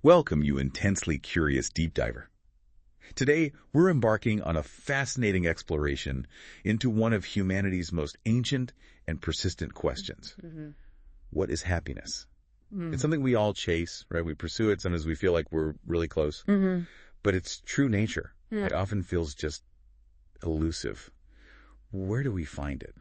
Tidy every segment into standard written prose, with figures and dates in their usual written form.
Welcome, you intensely curious deep diver. Today, we're embarking on a fascinating exploration into one of humanity's most ancient and persistent questions. What is happiness? It's something we all chase, right? We pursue it. Sometimes we feel like we're really close. But its true nature, it often feels just elusive. Where do we find it?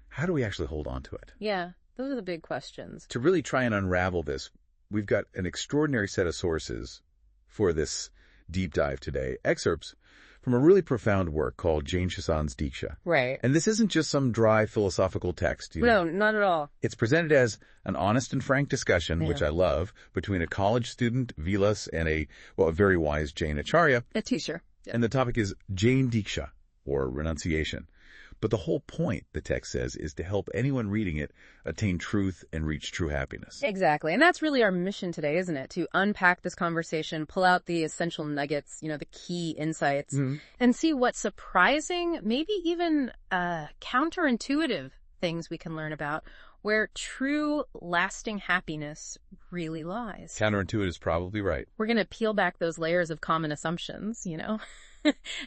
How do we actually hold on to it? Yeah, those are the big questions. To really try and unravel this, we've got an extraordinary set of sources for this deep dive today. Excerpts from a really profound work called JainShasan's Diksha. Right. And this isn't just some dry philosophical text. No, not at all. It's presented as an honest and frank discussion, which I love, between a college student, Vilas, and a very wise Jain Acharya. A teacher. Yeah. And the topic is Jain Diksha, or renunciation. But the whole point, the text says, is to help anyone reading it attain truth and reach true happiness. Exactly. And that's really our mission today, isn't it? To unpack this conversation, pull out the essential nuggets, the key insights, and see what surprising, maybe even counterintuitive things we can learn about where true, lasting happiness really lies. Counterintuitive is probably right. We're going to peel back those layers of common assumptions,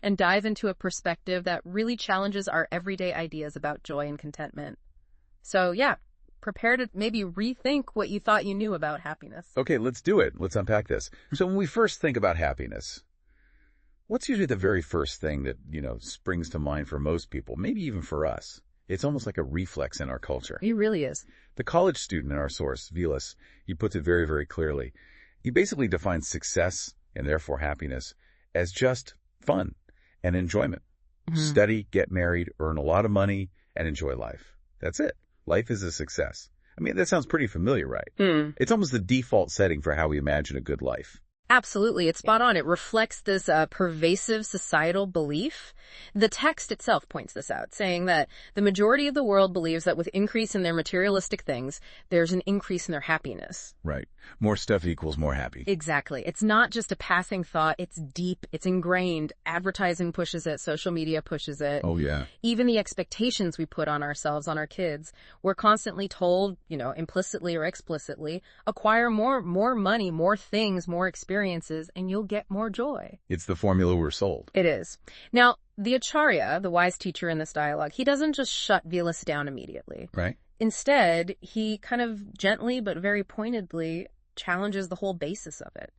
and dive into a perspective that really challenges our everyday ideas about joy and contentment. So yeah, prepare to maybe rethink what you thought you knew about happiness. Okay, let's do it. Let's unpack this. So when we first think about happiness, what's usually the very first thing that, springs to mind for most people, maybe even for us? It's almost like a reflex in our culture. It really is. The college student in our source, Vilas, he puts it very, very clearly. He basically defines success, and therefore happiness, as just fun and enjoyment. Study, get married, earn a lot of money, and enjoy life. That's it. Life is a success. I mean, that sounds pretty familiar, right? It's almost the default setting for how we imagine a good life. Absolutely. It's spot on. It reflects this pervasive societal belief. The text itself points this out, saying that the majority of the world believes that with increase in their materialistic things, there's an increase in their happiness. Right. More stuff equals more happy. Exactly. It's not just a passing thought. It's deep. It's ingrained. Advertising pushes it. Social media pushes it. Oh, yeah. Even the expectations we put on ourselves, on our kids, we're constantly told, implicitly or explicitly, acquire more money, more things, more experiences, and you'll get more joy. It's the formula we're sold. It is. Now, the Acharya, the wise teacher in this dialogue, he doesn't just shut Vilas down immediately. Right. Instead, he kind of gently but very pointedly challenges the whole basis of it.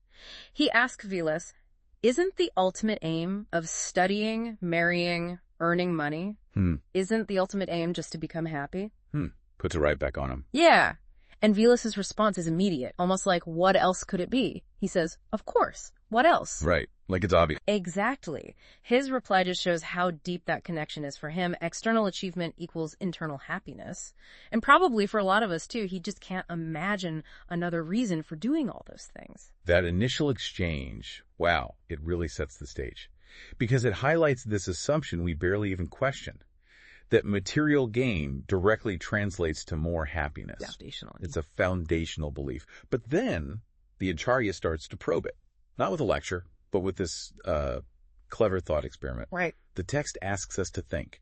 He asks Vilas, isn't the ultimate aim of studying, marrying, earning money, isn't the ultimate aim just to become happy? Puts it right back on him. Yeah. And Vilas's response is immediate, almost like, what else could it be? He says, of course. What else? Right. Like it's obvious. Exactly. His reply just shows how deep that connection is for him. External achievement equals internal happiness. And probably for a lot of us, too, he just can't imagine another reason for doing all those things. That initial exchange, wow, it really sets the stage. Because it highlights this assumption we barely even questioned, that material gain directly translates to more happiness. Foundational. It's a foundational belief. But then the Acharya starts to probe it. Not with a lecture, but with this clever thought experiment. Right. The text asks us to think.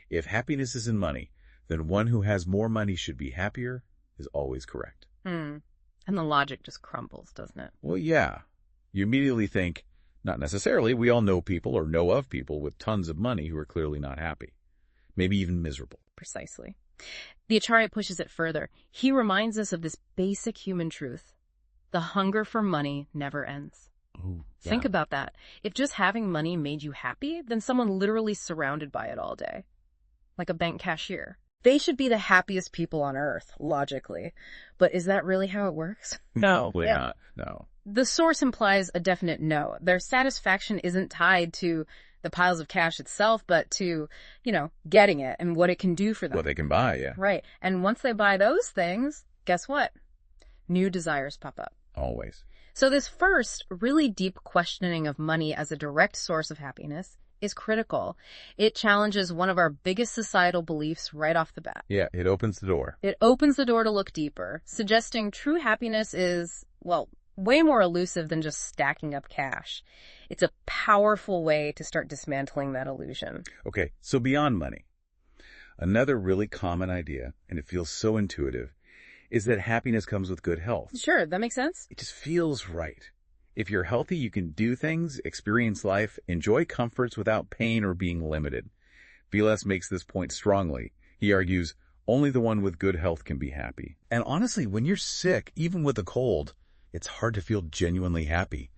If happiness is in money, then one who has more money should be happier is always correct. And the logic just crumbles, doesn't it? Well, yeah. You immediately think, not necessarily, we all know people or know of people with tons of money who are clearly not happy. Maybe even miserable. Precisely. The Acharya pushes it further. He reminds us of this basic human truth. The hunger for money never ends. Oh, yeah. Think about that. If just having money made you happy, then someone literally surrounded by it all day. Like a bank cashier. They should be the happiest people on earth, logically. But is that really how it works? No. Probably not. No. The source implies a definite no. Their satisfaction isn't tied to the piles of cash itself, but to, getting it and what it can do for them. What they can buy, yeah. Right. And once they buy those things, guess what? New desires pop up. Always. So this first, really deep questioning of money as a direct source of happiness is critical. It challenges one of our biggest societal beliefs right off the bat. Yeah, it opens the door. It opens the door to look deeper, suggesting true happiness is, way more elusive than just stacking up cash. It's a powerful way to start dismantling that illusion. Okay, so beyond money, another really common idea, and it feels so intuitive, is that happiness comes with good health. Sure, that makes sense. It just feels right. If you're healthy, you can do things, experience life, enjoy comforts without pain or being limited. Vilas makes this point strongly. He argues, only the one with good health can be happy. And honestly, when you're sick, even with a cold, it's hard to feel genuinely happy.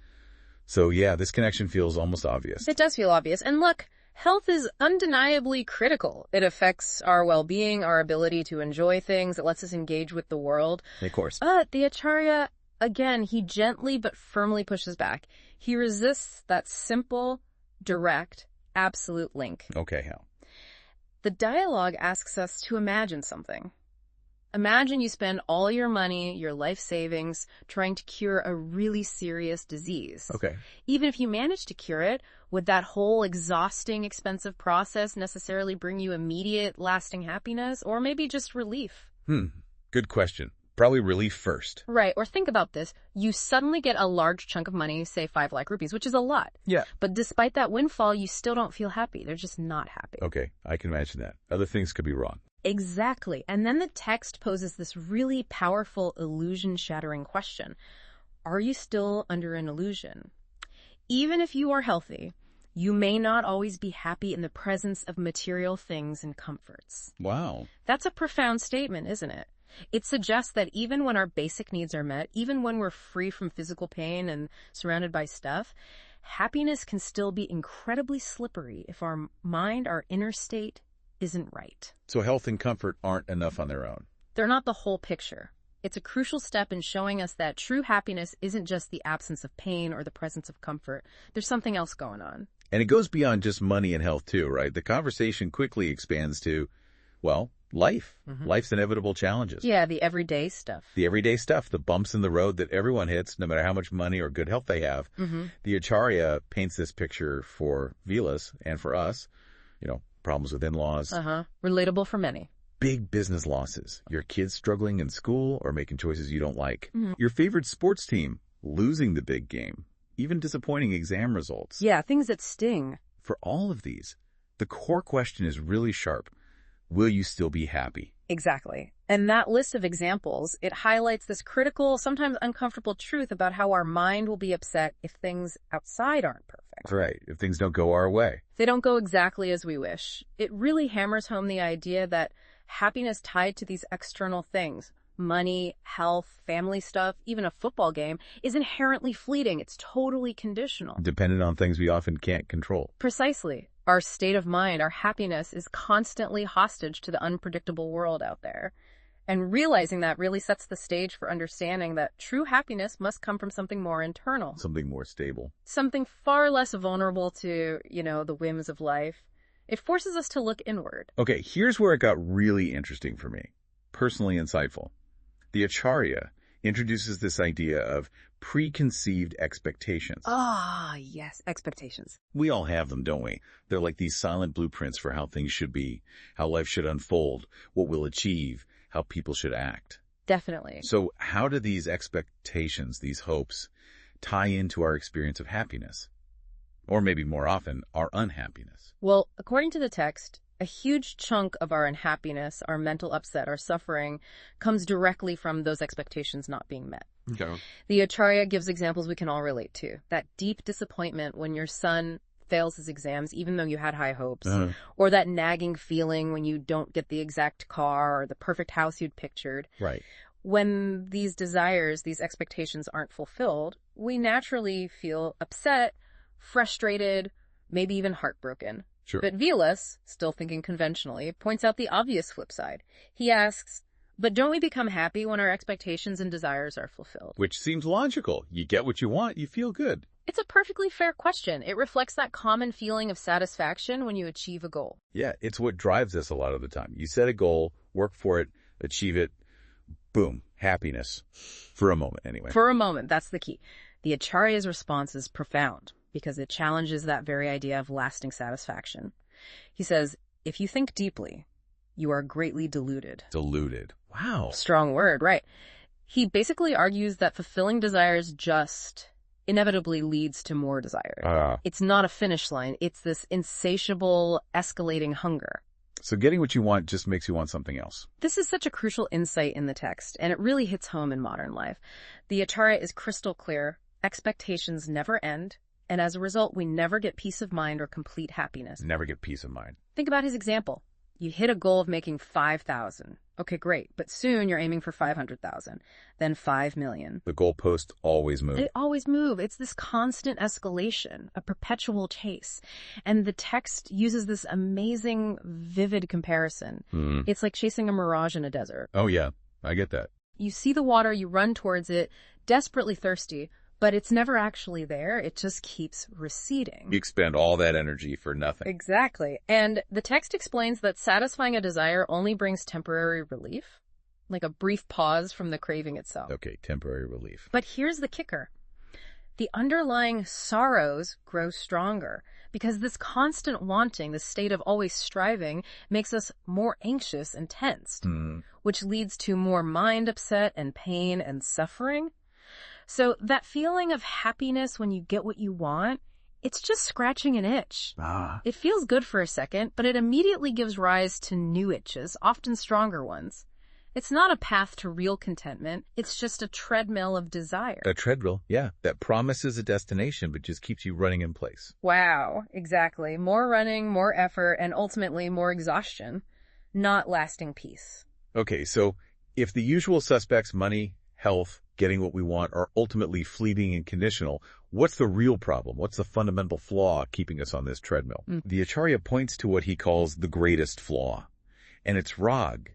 So yeah, this connection feels almost obvious. It does feel obvious. And look, health is undeniably critical. It affects our well-being, our ability to enjoy things. It lets us engage with the world. Of course. But the Acharya, again, he gently but firmly pushes back. He resists that simple, direct, absolute link. Okay, how? The dialogue asks us to imagine something. Imagine you spend all your money, your life savings, trying to cure a really serious disease. Okay. Even if you manage to cure it, would that whole exhausting, expensive process necessarily bring you immediate, lasting happiness, or maybe just relief? Good question. Probably relief first. Right. Or think about this. You suddenly get a large chunk of money, say 5 lakh rupees, which is a lot. Yeah. But despite that windfall, you still don't feel happy. They're just not happy. Okay, I can imagine that. Other things could be wrong. Exactly. And then the text poses this really powerful illusion-shattering question. Are you still under an illusion? Even if you are healthy, you may not always be happy in the presence of material things and comforts. Wow. That's a profound statement, isn't it? It suggests that even when our basic needs are met, even when we're free from physical pain and surrounded by stuff, happiness can still be incredibly slippery if our mind, our inner state, isn't right. So health and comfort aren't enough on their own. They're not the whole picture. It's a crucial step in showing us that true happiness isn't just the absence of pain or the presence of comfort. There's something else going on. And it goes beyond just money and health too, right? The conversation quickly expands to, well, life. Life's inevitable challenges. Yeah, the everyday stuff. The everyday stuff, the bumps in the road that everyone hits, no matter how much money or good health they have. The Acharya paints this picture for Vilas and for us, problems with in-laws. Relatable for many. Big business losses. Your kids struggling in school or making choices you don't like. Your favorite sports team losing the big game. Even disappointing exam results. Yeah, things that sting. For all of these, the core question is really sharp. Will you still be happy? Exactly. And that list of examples, it highlights this critical, sometimes uncomfortable truth about how our mind will be upset if things outside aren't perfect. Right, if things don't go our way. If they don't go exactly as we wish. It really hammers home the idea that happiness tied to these external things, money, health, family stuff, even a football game, is inherently fleeting. It's totally conditional. Dependent on things we often can't control. Precisely. Our state of mind, our happiness is constantly hostage to the unpredictable world out there. And realizing that really sets the stage for understanding that true happiness must come from something more internal. Something more stable. Something far less vulnerable to, the whims of life. It forces us to look inward. Okay, here's where it got really interesting for me. Personally insightful. The Acharya introduces this idea of preconceived expectations. Ah, yes, expectations. We all have them, don't we? They're like these silent blueprints for how things should be, how life should unfold, what we'll achieve, how people should act. Definitely. So how do these expectations, these hopes, tie into our experience of happiness? Or maybe more often, our unhappiness? Well, according to the text, a huge chunk of our unhappiness, our mental upset, our suffering, comes directly from those expectations not being met. Okay. The Acharya gives examples we can all relate to. That deep disappointment when your son fails his exams, even though you had high hopes, or that nagging feeling when you don't get the exact car or the perfect house you'd pictured. Right. When these desires, these expectations aren't fulfilled, we naturally feel upset, frustrated, maybe even heartbroken. Sure. But Vilas, still thinking conventionally, points out the obvious flip side. He asks, but don't we become happy when our expectations and desires are fulfilled? Which seems logical. You get what you want, you feel good. It's a perfectly fair question. It reflects that common feeling of satisfaction when you achieve a goal. Yeah, it's what drives us a lot of the time. You set a goal, work for it, achieve it, boom, happiness. For a moment, anyway. For a moment, that's the key. The Acharya's response is profound because it challenges that very idea of lasting satisfaction. He says, if you think deeply, you are greatly deluded. Deluded. Wow. Strong word, right. He basically argues that fulfilling desires just inevitably leads to more desires. It's not a finish line. It's this insatiable, escalating hunger. So getting what you want just makes you want something else. This is such a crucial insight in the text, and it really hits home in modern life. The Acharya is crystal clear. expectations never end, and as a result, we never get peace of mind or complete happiness. Never get peace of mind. Think about his example. You hit a goal of making 5,000. Okay, great. But soon you're aiming for 500,000, then 5 million. The goalposts always move. They always move. It's this constant escalation, a perpetual chase. And the text uses this amazing, vivid comparison. It's like chasing a mirage in a desert. Oh, yeah. I get that. You see the water, you run towards it, desperately thirsty, but it's never actually there. It just keeps receding. You expend all that energy for nothing. Exactly. And the text explains that satisfying a desire only brings temporary relief, like a brief pause from the craving itself. Okay, temporary relief. But here's the kicker. The underlying sorrows grow stronger because this constant wanting, this state of always striving, makes us more anxious and tensed, which leads to more mind upset and pain and suffering. So that feeling of happiness when you get what you want, it's just scratching an itch. It feels good for a second, but it immediately gives rise to new itches, often stronger ones. It's not a path to real contentment. It's just a treadmill of desire. A treadmill, yeah, that promises a destination but just keeps you running in place. Wow, exactly. More running, more effort, and ultimately more exhaustion, not lasting peace. Okay, so if the usual suspects, money, health, getting what we want, are ultimately fleeting and conditional, what's the real problem? What's the fundamental flaw keeping us on this treadmill? The Acharya points to what he calls the greatest flaw, and it's Raag.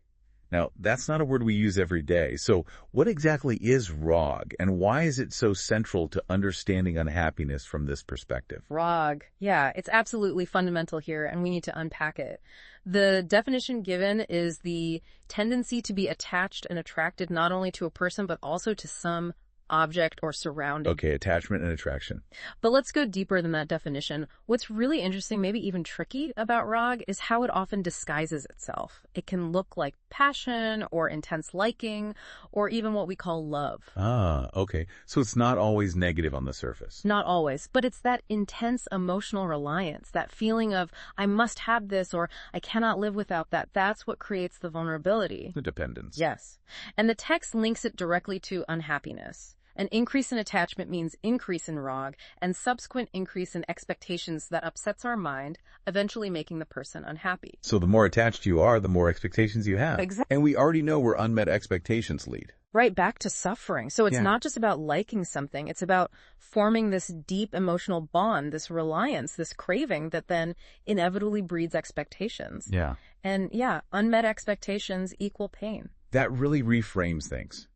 Now, that's not a word we use every day. So what exactly is Raag, and why is it so central to understanding unhappiness from this perspective? Raag. Yeah, it's absolutely fundamental here, and we need to unpack it. The definition given is the tendency to be attached and attracted not only to a person, but also to some object or surrounding. Okay, attachment and attraction. But let's go deeper than that definition. What's really interesting, maybe even tricky about Raag, is how it often disguises itself. It can look like passion or intense liking or even what we call love. Okay. So it's not always negative on the surface. Not always, but it's that intense emotional reliance, that feeling of, I must have this or I cannot live without that. That's what creates the vulnerability. The dependence. Yes. And the text links it directly to unhappiness. An increase in attachment means increase in Raag and subsequent increase in expectations that upsets our mind, eventually making the person unhappy. So the more attached you are, the more expectations you have. Exactly. And we already know where unmet expectations lead. Right back to suffering. So it's not just about liking something. It's about forming this deep emotional bond, this reliance, this craving that then inevitably breeds expectations. Yeah. And unmet expectations equal pain. That really reframes things.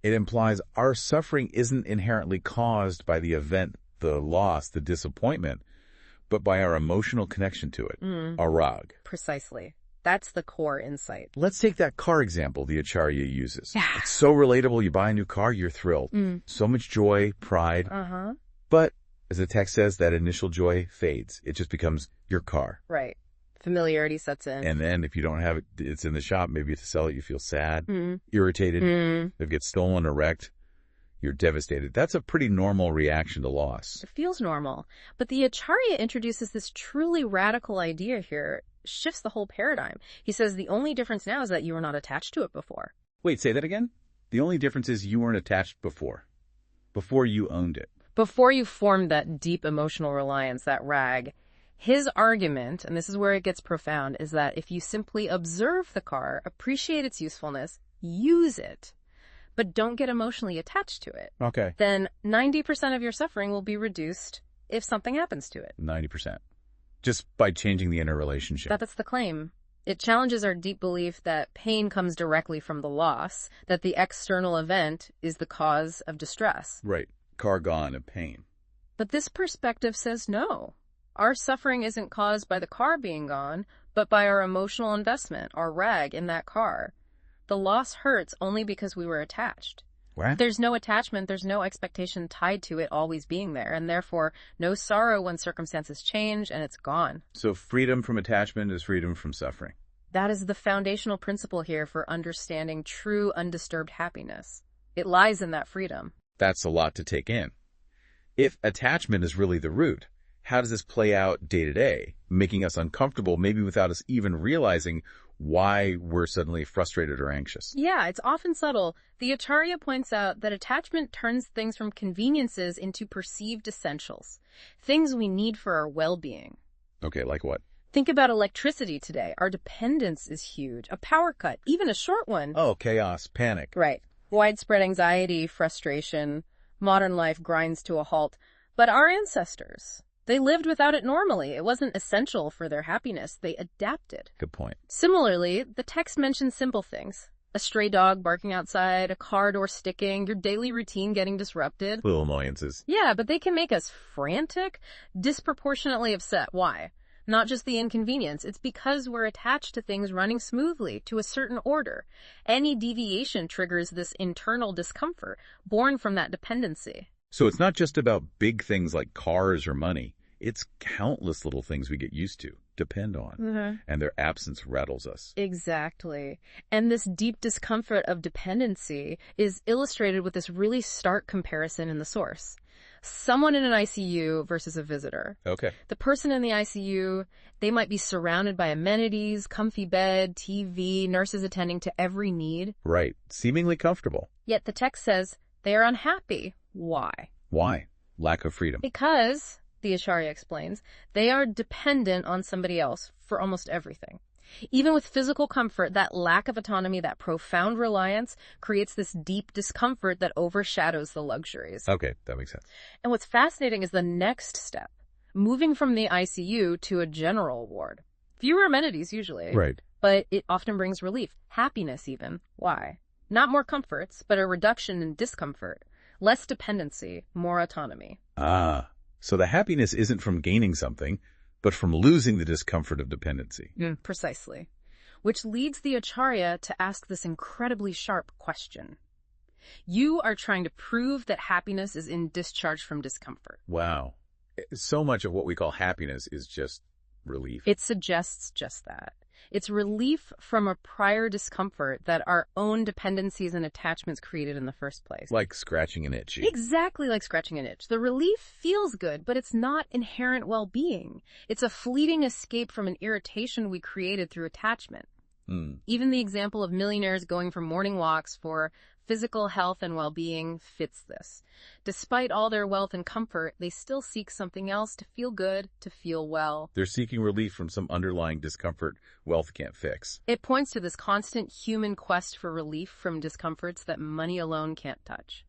It implies our suffering isn't inherently caused by the event, the loss, the disappointment, but by our emotional connection to it, our Raag. Precisely. That's the core insight. Let's take that car example the Acharya uses. Yeah. It's so relatable. You buy a new car, you're thrilled. So much joy, pride. But, as the text says, that initial joy fades. It just becomes your car. Right. Familiarity sets in. And then if you don't have it, it's in the shop, maybe to sell it, you feel sad, irritated. If it gets stolen or wrecked, you're devastated. That's a pretty normal reaction to loss. It feels normal. But the Acharya introduces this truly radical idea here, shifts the whole paradigm. He says the only difference now is that you were not attached to it before. Wait, say that again? The only difference is you weren't attached before you owned it. Before you formed that deep emotional reliance, that Raag. His argument, and this is where it gets profound, is that if you simply observe the car, appreciate its usefulness, use it, but don't get emotionally attached to it, then 90% of your suffering will be reduced if something happens to it. 90%. Just by changing the interrelationship. That's the claim. It challenges our deep belief that pain comes directly from the loss, that the external event is the cause of distress. Right. Car gone and pain. But this perspective says no. Our suffering isn't caused by the car being gone, but by our emotional investment, our Raag in that car. The loss hurts only because we were attached. What? There's no attachment, there's no expectation tied to it always being there, and therefore no sorrow when circumstances change and it's gone. So freedom from attachment is freedom from suffering. That is the foundational principle here for understanding true undisturbed happiness. It lies in that freedom. That's a lot to take in. If attachment is really the root, how does this play out day to day, making us uncomfortable, maybe without us even realizing why we're suddenly frustrated or anxious? Yeah, it's often subtle. The Acharya points out that attachment turns things from conveniences into perceived essentials, things we need for our well-being. Okay, like what? Think about electricity today. Our dependence is huge. A power cut, even a short one. Oh, chaos, panic. Right. Widespread anxiety, frustration. Modern life grinds to a halt. But our ancestors, they lived without it normally. It wasn't essential for their happiness. They adapted. Good point. Similarly, the text mentions simple things. A stray dog barking outside, a car door sticking, your daily routine getting disrupted. Little annoyances. Yeah, but they can make us frantic, disproportionately upset. Why? Not just the inconvenience. It's because we're attached to things running smoothly, to a certain order. Any deviation triggers this internal discomfort born from that dependency. So it's not just about big things like cars or money. It's countless little things we get used to, depend on, and their absence rattles us. Exactly. And this deep discomfort of dependency is illustrated with this really stark comparison in the source. Someone in an ICU versus a visitor. Okay. The person in the ICU, they might be surrounded by amenities, comfy bed, TV, nurses attending to every need. Right. Seemingly comfortable. Yet the text says they are unhappy. Why? Why? Lack of freedom. Because, the Acharya explains, they are dependent on somebody else for almost everything. Even with physical comfort, that lack of autonomy, that profound reliance, creates this deep discomfort that overshadows the luxuries. Okay, that makes sense. And what's fascinating is the next step, moving from the ICU to a general ward. Fewer amenities, usually. Right. But it often brings relief, happiness even. Why? Not more comforts, but a reduction in discomfort. Less dependency, more autonomy. Ah, so the happiness isn't from gaining something, but from losing the discomfort of dependency. Precisely. Which leads the Acharya to ask this incredibly sharp question. You are trying to prove that happiness is in discharge from discomfort. Wow. So much of what we call happiness is just relief. It suggests just that. It's relief from a prior discomfort that our own dependencies and attachments created in the first place. Like scratching an itch. Exactly like scratching an itch. The relief feels good, but it's not inherent well-being. It's a fleeting escape from an irritation we created through attachment. Even the example of millionaires going for morning walks for physical health and well-being fits this. Despite all their wealth and comfort, they still seek something else to feel good, to feel well. They're seeking relief from some underlying discomfort wealth can't fix. It points to this constant human quest for relief from discomforts that money alone can't touch.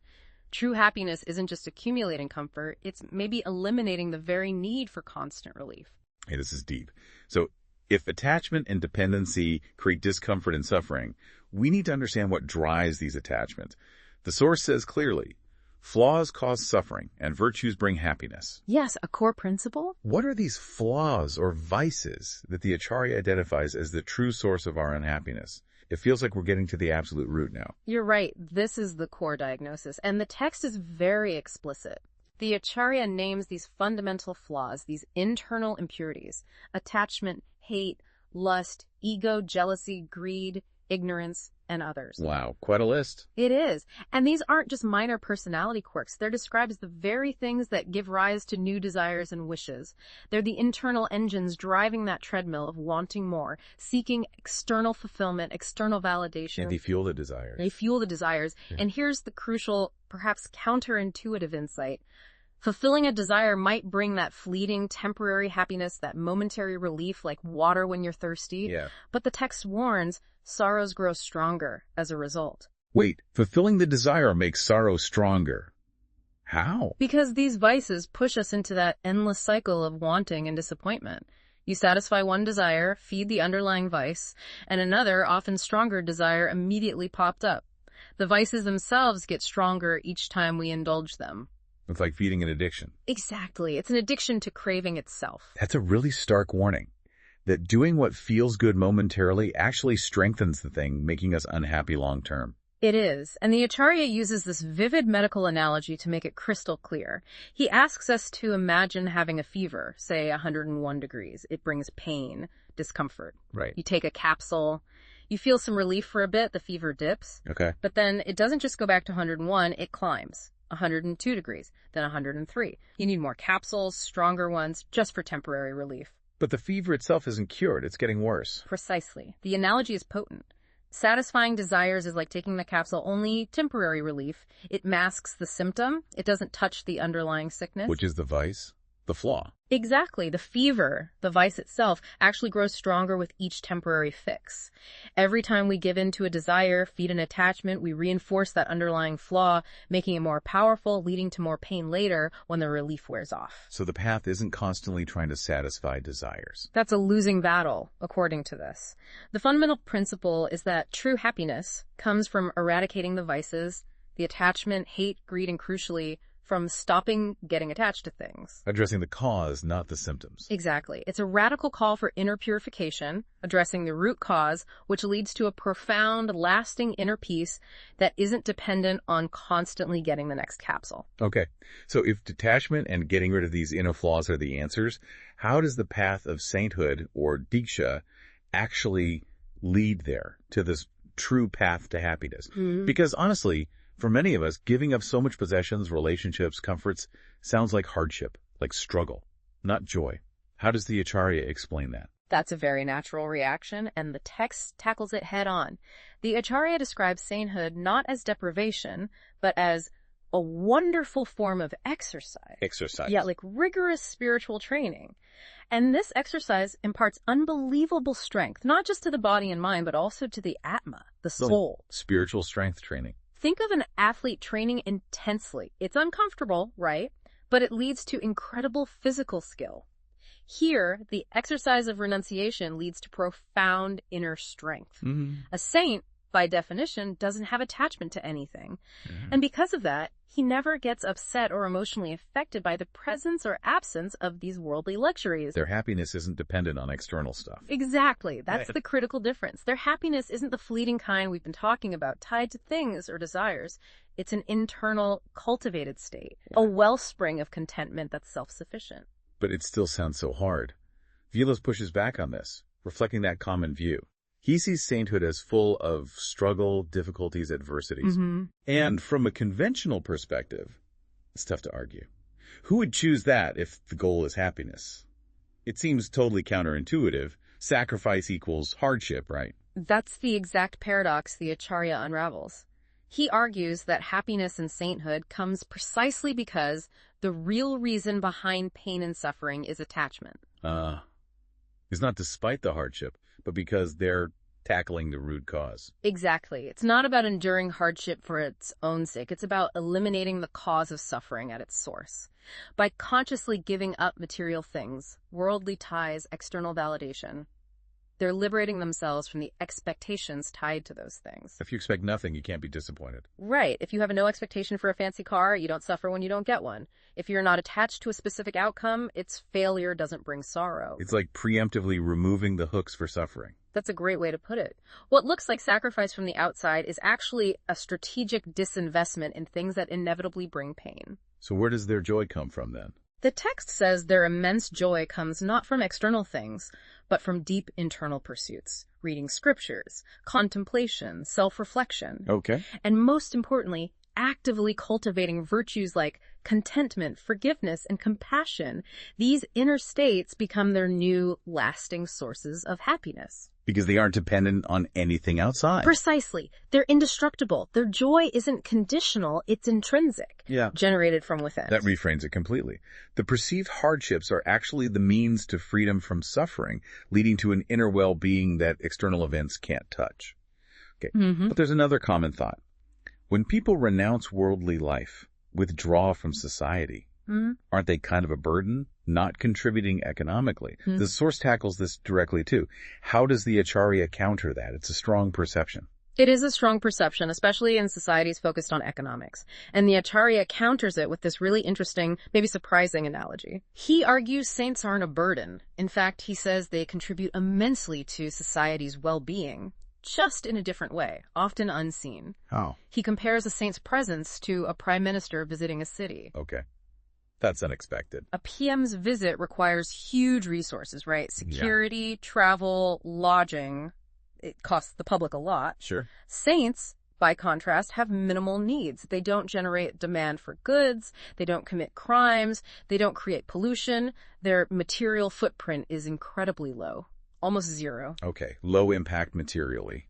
True happiness isn't just accumulating comfort, it's maybe eliminating the very need for constant relief. Hey, this is deep. So if attachment and dependency create discomfort and suffering, we need to understand what drives these attachments. The source says clearly, flaws cause suffering and virtues bring happiness. Yes, a core principle. What are these flaws or vices that the Acharya identifies as the true source of our unhappiness? It feels like we're getting to the absolute root now. You're right. This is the core diagnosis, and the text is very explicit. The Acharya names these fundamental flaws, these internal impurities: attachment, hate, lust, ego, jealousy, greed, ignorance, and others. Wow, quite a list. It is. And these aren't just minor personality quirks. They're described as the very things that give rise to new desires and wishes. They're the internal engines driving that treadmill of wanting more, seeking external fulfillment, external validation. And they fuel the desires. They fuel the desires. Yeah. And here's the crucial, perhaps counterintuitive insight. Fulfilling a desire might bring that fleeting, temporary happiness, that momentary relief like water when you're thirsty. Yeah. But the text warns, sorrows grow stronger as a result. Wait, fulfilling the desire makes sorrow stronger. How? Because these vices push us into that endless cycle of wanting and disappointment. You satisfy one desire, feed the underlying vice, and another, often stronger desire immediately popped up. The vices themselves get stronger each time we indulge them. It's like feeding an addiction. Exactly. It's an addiction to craving itself. That's a really stark warning. That doing what feels good momentarily actually strengthens the thing, making us unhappy long term. It is. And the Acharya uses this vivid medical analogy to make it crystal clear. He asks us to imagine having a fever, say 101 degrees. It brings pain, discomfort. Right. You take a capsule. You feel some relief for a bit. The fever dips. Okay. But then it doesn't just go back to 101. It climbs. 102 degrees, then 103. You need more capsules, stronger ones, just for temporary relief. But the fever itself isn't cured. It's getting worse. Precisely. The analogy is potent. Satisfying desires is like taking the capsule, only temporary relief. It masks the symptom. It doesn't touch the underlying sickness. Which is the vice, the flaw. Exactly. The fever, the vice itself, actually grows stronger with each temporary fix. Every time we give in to a desire, feed an attachment, we reinforce that underlying flaw, making it more powerful, leading to more pain later when the relief wears off. So the path isn't constantly trying to satisfy desires. That's a losing battle, according to this. The fundamental principle is that true happiness comes from eradicating the vices, the attachment, hate, greed, and crucially, from stopping getting attached to things. Addressing the cause, not the symptoms. Exactly. It's a radical call for inner purification, addressing the root cause, which leads to a profound, lasting inner peace that isn't dependent on constantly getting the next capsule. Okay, so if detachment and getting rid of these inner flaws are the answers, how does the path of sainthood or Diksha actually lead there to this true path to happiness? Because honestly, for many of us, giving up so much possessions, relationships, comforts sounds like hardship, like struggle, not joy. How does the Acharya explain that? That's a very natural reaction, and the text tackles it head on. The Acharya describes sainthood not as deprivation, but as a wonderful form of exercise. Exercise. Yeah, like rigorous spiritual training. And this exercise imparts unbelievable strength, not just to the body and mind, but also to the Atma, the soul. Spiritual strength training. Think of an athlete training intensely. It's uncomfortable, right? But it leads to incredible physical skill. Here, the exercise of renunciation leads to profound inner strength. A saint, by definition, doesn't have attachment to anything. And because of that, he never gets upset or emotionally affected by the presence or absence of these worldly luxuries. Their happiness isn't dependent on external stuff. Exactly. That's the critical difference. Their happiness isn't the fleeting kind we've been talking about, tied to things or desires. It's an internal, cultivated state, a wellspring of contentment that's self-sufficient. But it still sounds so hard. Vilas pushes back on this, reflecting that common view. He sees sainthood as full of struggle, difficulties, adversities. And from a conventional perspective, it's tough to argue. Who would choose that if the goal is happiness? It seems totally counterintuitive. Sacrifice equals hardship, right? That's the exact paradox the Acharya unravels. He argues that happiness and sainthood comes precisely because the real reason behind pain and suffering is attachment. It's not despite the hardship, but because they're tackling the root cause. Exactly. It's not about enduring hardship for its own sake. It's about eliminating the cause of suffering at its source. By consciously giving up material things, worldly ties, external validation, they're liberating themselves from the expectations tied to those things. If you expect nothing, you can't be disappointed. Right. If you have no expectation for a fancy car, you don't suffer when you don't get one. If you're not attached to a specific outcome, its failure doesn't bring sorrow. It's like preemptively removing the hooks for suffering. That's a great way to put it. What looks like sacrifice from the outside is actually a strategic disinvestment in things that inevitably bring pain. So where does their joy come from then? The text says their immense joy comes not from external things, but from deep internal pursuits, reading scriptures, contemplation, self-reflection. Okay. And most importantly, actively cultivating virtues like contentment, forgiveness, and compassion. These inner states become their new, lasting sources of happiness. Because they aren't dependent on anything outside. Precisely. They're indestructible. Their joy isn't conditional, it's intrinsic. Yeah. Generated from within. That reframes it completely. The perceived hardships are actually the means to freedom from suffering, leading to an inner well-being that external events can't touch. Okay. But there's another common thought. When people renounce worldly life, withdraw from society, aren't they kind of a burden, not contributing economically? The source tackles this directly too. How does the Acharya counter that? It's a strong perception. It is a strong perception, especially in societies focused on economics. And the Acharya counters it with this really interesting, maybe surprising analogy. He argues saints aren't a burden. In fact, he says they contribute immensely to society's well-being, just in a different way, often unseen. How? He compares a saint's presence to a prime minister visiting a city. Okay. That's unexpected. A PM's visit requires huge resources, right? Security, travel, lodging. It costs the public a lot. Sure. Saints by contrast, have minimal needs. They don't generate demand for goods, they don't commit crimes, they don't create pollution. Their material footprint is incredibly low, almost zero. Okay, low impact materially.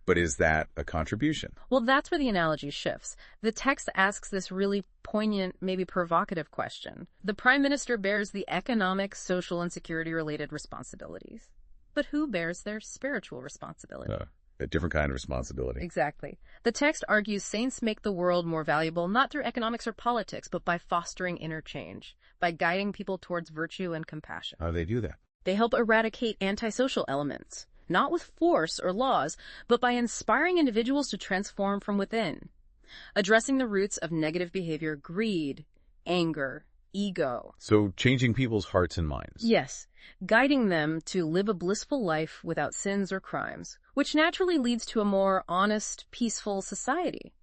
But is that a contribution? Well, that's where the analogy shifts. The text asks this really poignant, maybe provocative question. The Prime Minister bears the economic, social, and security-related responsibilities. But who bears their spiritual responsibility? A different kind of responsibility. Exactly. The text argues saints make the world more valuable not through economics or politics, but by fostering interchange, by guiding people towards virtue and compassion. How do they do that? They help eradicate antisocial elements, not with force or laws, but by inspiring individuals to transform from within, addressing the roots of negative behavior, greed, anger, ego. So changing people's hearts and minds. Yes, guiding them to live a blissful life without sins or crimes, which naturally leads to a more honest, peaceful society.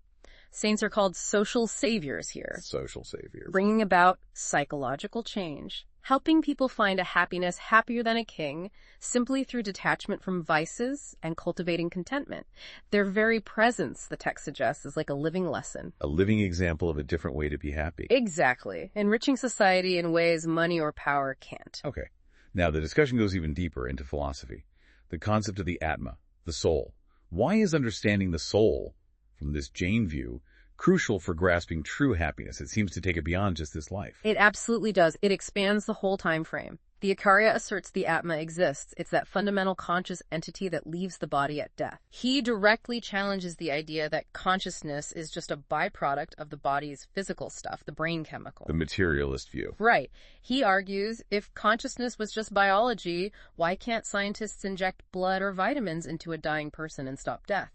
Saints are called social saviors here. Social saviors. Bringing about psychological change, helping people find a happiness happier than a king simply through detachment from vices and cultivating contentment. Their very presence, the text suggests, is like a living lesson. A living example of a different way to be happy. Exactly. Enriching society in ways money or power can't. Okay. Now, the discussion goes even deeper into philosophy. The concept of the Atma, the soul. Why is understanding the soul, from this Jain view, crucial for grasping true happiness? It seems to take it beyond just this life. It absolutely does. It expands the whole time frame. The Acharya asserts the Atma exists. It's that fundamental conscious entity that leaves the body at death. He directly challenges the idea that consciousness is just a byproduct of the body's physical stuff, the brain chemical. The materialist view. Right. He argues if consciousness was just biology, why can't scientists inject blood or vitamins into a dying person and stop death?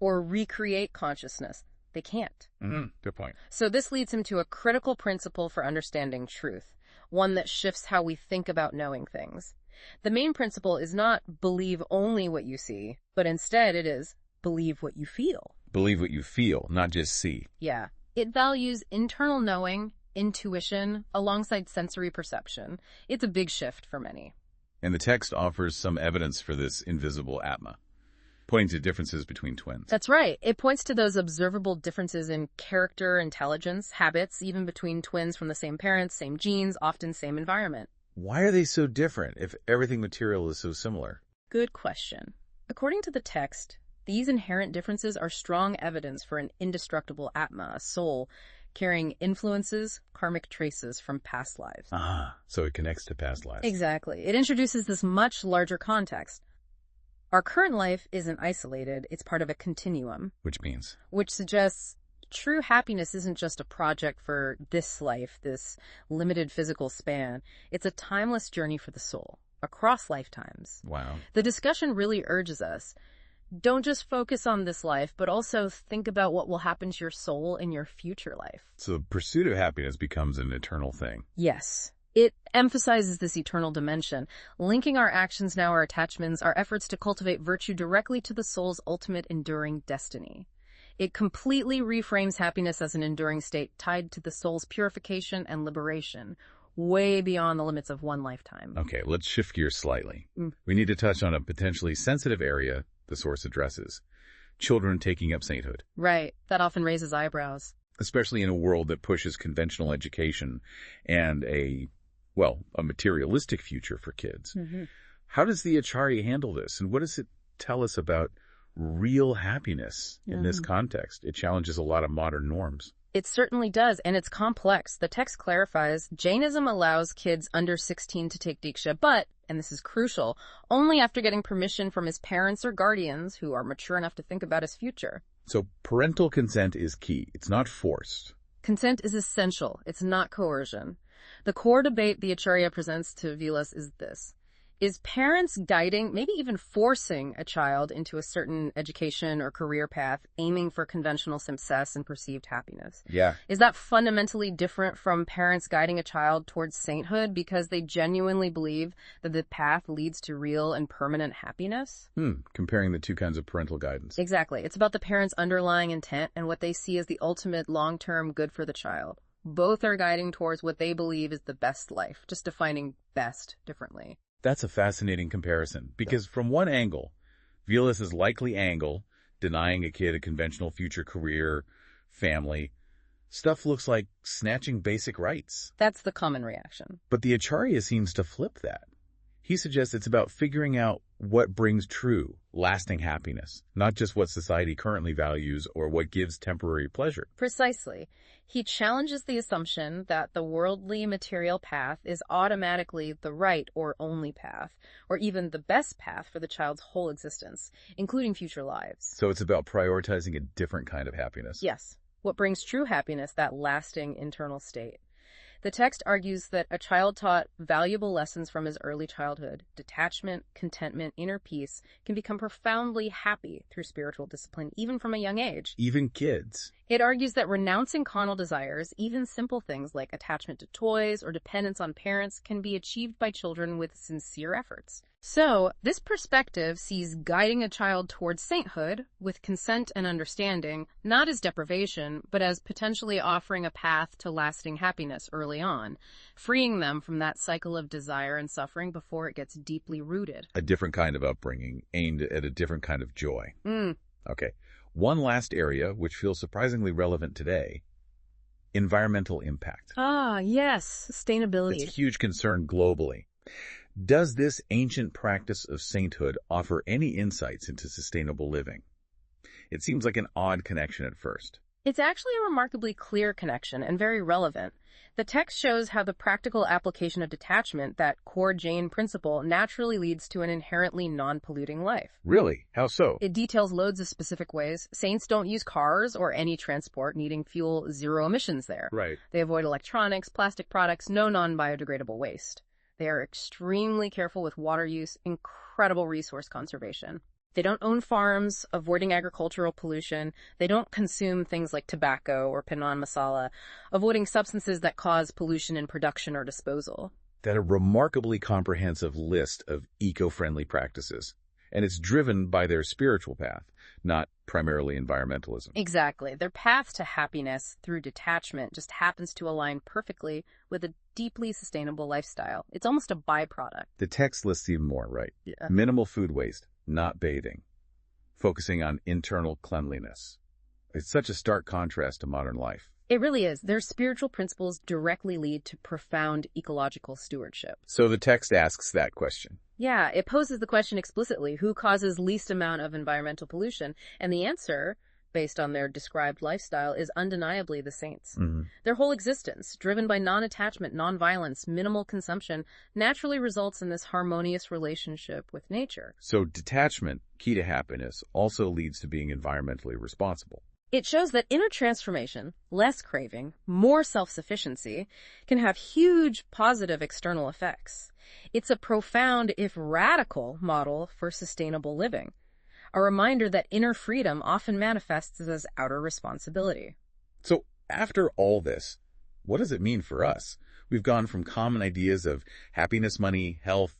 Or recreate consciousness? They can't. Good point. So this leads him to a critical principle for understanding truth, one that shifts how we think about knowing things. The main principle is not believe only what you see, but instead it is believe what you feel. Believe what you feel, not just see. Yeah. It values internal knowing, intuition, alongside sensory perception. It's a big shift for many. And the text offers some evidence for this invisible Atma, pointing to differences between twins. That's right. It points to those observable differences in character, intelligence, habits, even between twins from the same parents, same genes, often same environment. Why are they so different if everything material is so similar? Good question. According to the text, these inherent differences are strong evidence for an indestructible Atma, a soul, carrying influences, karmic traces from past lives. So it connects to past lives. Exactly. It introduces this much larger context. Our current life isn't isolated, it's part of a continuum. Which means? Which suggests true happiness isn't just a project for this life, this limited physical span. It's a timeless journey for the soul, across lifetimes. Wow. The discussion really urges us, don't just focus on this life, but also think about what will happen to your soul in your future life. So the pursuit of happiness becomes an eternal thing. Yes. It emphasizes this eternal dimension, linking our actions now, our attachments, our efforts to cultivate virtue directly to the soul's ultimate enduring destiny. It completely reframes happiness as an enduring state tied to the soul's purification and liberation, way beyond the limits of one lifetime. Okay, let's shift gears slightly. We need to touch on a potentially sensitive area the source addresses. Children taking up sainthood. Right. That often raises eyebrows. Especially in a world that pushes conventional education and a materialistic future for kids. How does the Acharya handle this? And what does it tell us about real happiness in this context? It challenges a lot of modern norms. It certainly does, and it's complex. The text clarifies, Jainism allows kids under 16 to take Diksha, but, and this is crucial, only after getting permission from his parents or guardians who are mature enough to think about his future. So parental consent is key. It's not forced. Consent is essential. It's not coercion. The core debate the Acharya presents to Vilas is this. Is parents guiding, maybe even forcing a child into a certain education or career path, aiming for conventional success and perceived happiness? Yeah. Is that fundamentally different from parents guiding a child towards sainthood because they genuinely believe that the path leads to real and permanent happiness? Comparing the two kinds of parental guidance. Exactly. It's about the parents' underlying intent and what they see as the ultimate long-term good for the child. Both are guiding towards what they believe is the best life, just defining best differently. That's a fascinating comparison, because from one angle, Vilas's likely angle denying a kid a conventional future career, family. Stuff looks like snatching basic rights. That's the common reaction. But the Acharya seems to flip that. He suggests it's about figuring out what brings true, lasting happiness, not just what society currently values or what gives temporary pleasure. Precisely. He challenges the assumption that the worldly material path is automatically the right or only path, or even the best path for the child's whole existence, including future lives. So it's about prioritizing a different kind of happiness. Yes. What brings true happiness, that lasting internal state. The text argues that a child taught valuable lessons from his early childhood, detachment, contentment, inner peace, can become profoundly happy through spiritual discipline, even from a young age. Even kids. It argues that renouncing carnal desires, even simple things like attachment to toys or dependence on parents, can be achieved by children with sincere efforts. So, this perspective sees guiding a child towards sainthood with consent and understanding, not as deprivation, but as potentially offering a path to lasting happiness early on, freeing them from that cycle of desire and suffering before it gets deeply rooted. A different kind of upbringing aimed at a different kind of joy. Okay. One last area, which feels surprisingly relevant today, environmental impact. Ah, yes, sustainability. It's a huge concern globally. Does this ancient practice of sainthood offer any insights into sustainable living? It seems like an odd connection at first. It's actually a remarkably clear connection and very relevant. The text shows how the practical application of detachment, that core Jain principle, naturally leads to an inherently non-polluting life. Really? How so? It details loads of specific ways. Saints don't use cars or any transport needing fuel, zero emissions there. Right. They avoid electronics, plastic products, no non-biodegradable waste. They are extremely careful with water use, incredible resource conservation. They don't own farms, avoiding agricultural pollution. They don't consume things like tobacco or Panan masala, avoiding substances that cause pollution in production or disposal. That's a remarkably comprehensive list of eco-friendly practices. And it's driven by their spiritual path, not primarily environmentalism. Exactly. Their path to happiness through detachment just happens to align perfectly with a deeply sustainable lifestyle. It's almost a byproduct. The text lists even more, right? Yeah. Minimal food waste, not bathing, focusing on internal cleanliness. It's such a stark contrast to modern life. It really is. Their spiritual principles directly lead to profound ecological stewardship. So the text asks that question. Yeah, it poses the question explicitly, who causes least amount of environmental pollution? And the answer, based on their described lifestyle, is undeniably the saints. Their whole existence, driven by non-attachment, non-violence, minimal consumption, naturally results in this harmonious relationship with nature. So detachment, key to happiness, also leads to being environmentally responsible. It shows that inner transformation, less craving, more self-sufficiency, can have huge positive external effects. It's a profound, if radical, model for sustainable living. A reminder that inner freedom often manifests as outer responsibility. So after all this, what does it mean for us? We've gone from common ideas of happiness, money, health,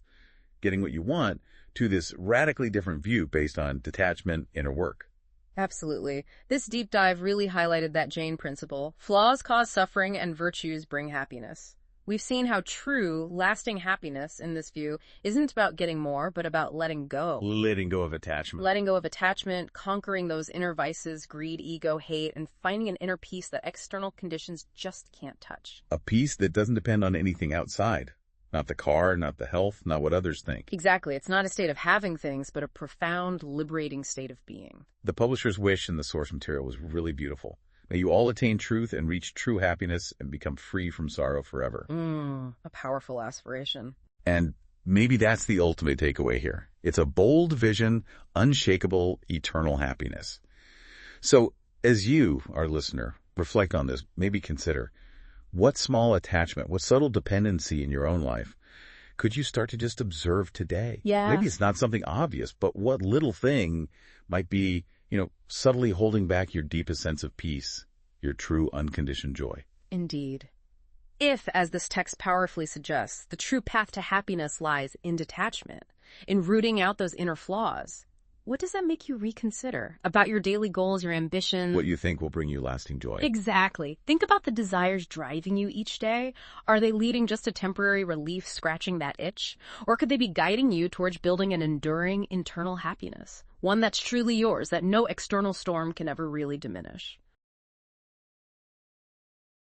getting what you want, to this radically different view based on detachment, inner work. Absolutely. This deep dive really highlighted that Jain principle. Flaws cause suffering and virtues bring happiness. We've seen how true, lasting happiness in this view isn't about getting more, but about letting go. Letting go of attachment. Letting go of attachment, conquering those inner vices, greed, ego, hate, and finding an inner peace that external conditions just can't touch. A peace that doesn't depend on anything outside. Not the car, not the health, not what others think. Exactly. It's not a state of having things, but a profound, liberating state of being. The publisher's wish in the source material was really beautiful. May you all attain truth and reach true happiness and become free from sorrow forever. A powerful aspiration. And maybe that's the ultimate takeaway here. It's a bold vision, unshakable, eternal happiness. So, as you, our listener, reflect on this, maybe consider, what small attachment, what subtle dependency in your own life could you start to just observe today? Yeah. Maybe it's not something obvious, but what little thing might be, subtly holding back your deepest sense of peace, your true unconditioned joy? Indeed. If, as this text powerfully suggests, the true path to happiness lies in detachment, in rooting out those inner flaws, what does that make you reconsider about your daily goals, your ambitions? What you think will bring you lasting joy. Exactly. Think about the desires driving you each day. Are they leading just to temporary relief, scratching that itch? Or could they be guiding you towards building an enduring internal happiness? One that's truly yours, that no external storm can ever really diminish.